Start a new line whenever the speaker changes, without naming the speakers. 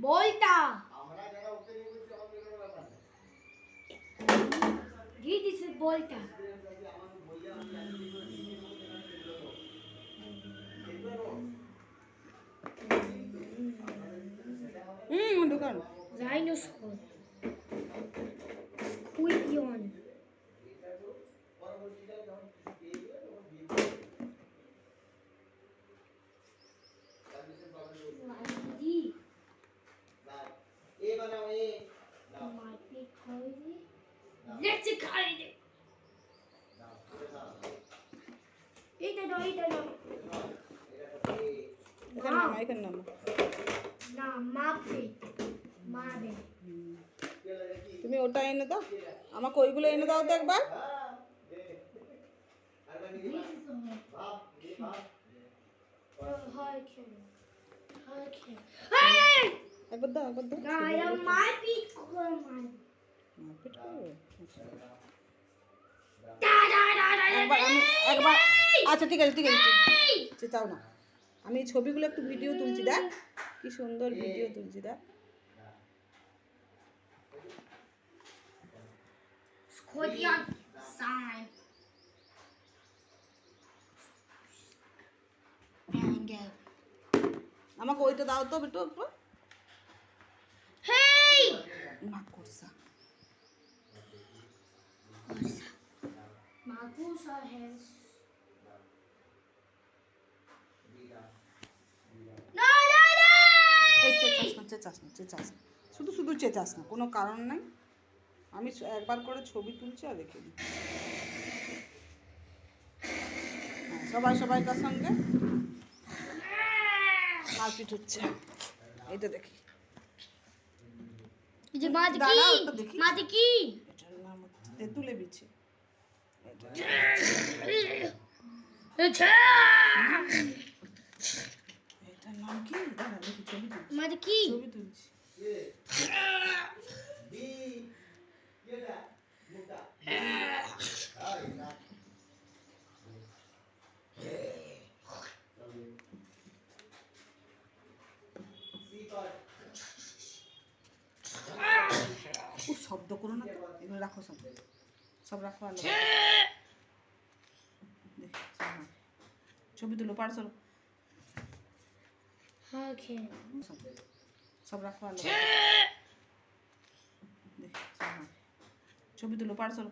বলটা দিয়ে দিছে বলটা
দোকান
রাইনোসর কুইপিয়ন
তুমি ওটা এনে দাও আমাকে ওইগুলো এনে দাও তো একবার একবার দাও একবার আচ্ছা ঠিক আছে চেঁচাও না আমি ছবিগুলো একটু ভিডিও তুলছি দেখ কি সুন্দর ভিডিও তুলছি দেখ
Scorpion sign. Anger.
আমাকে ওইটা দাও তো একটু একটু
Hey!
মাকড়সা
Magusa has. No!
চেঁচাস না শুধু চেঁচাস না কোনো কারণ নাই আমি একবার করে ছবি তুলছি আর রেখে দিই সবাইকার সঙ্গে মারপিট হচ্ছে এইটা দেখি
এই যে মাঝে কি
এটার নাম তেঁতুলে বিছে এটার নাম কি দাঁড়া দেখি ছবি তুলছি শব্দ করো না তো এগুলো রাখো সব রাখো আলো ছবি তুলো পারছো সব রাখো আলো ছবি তুলো পারছো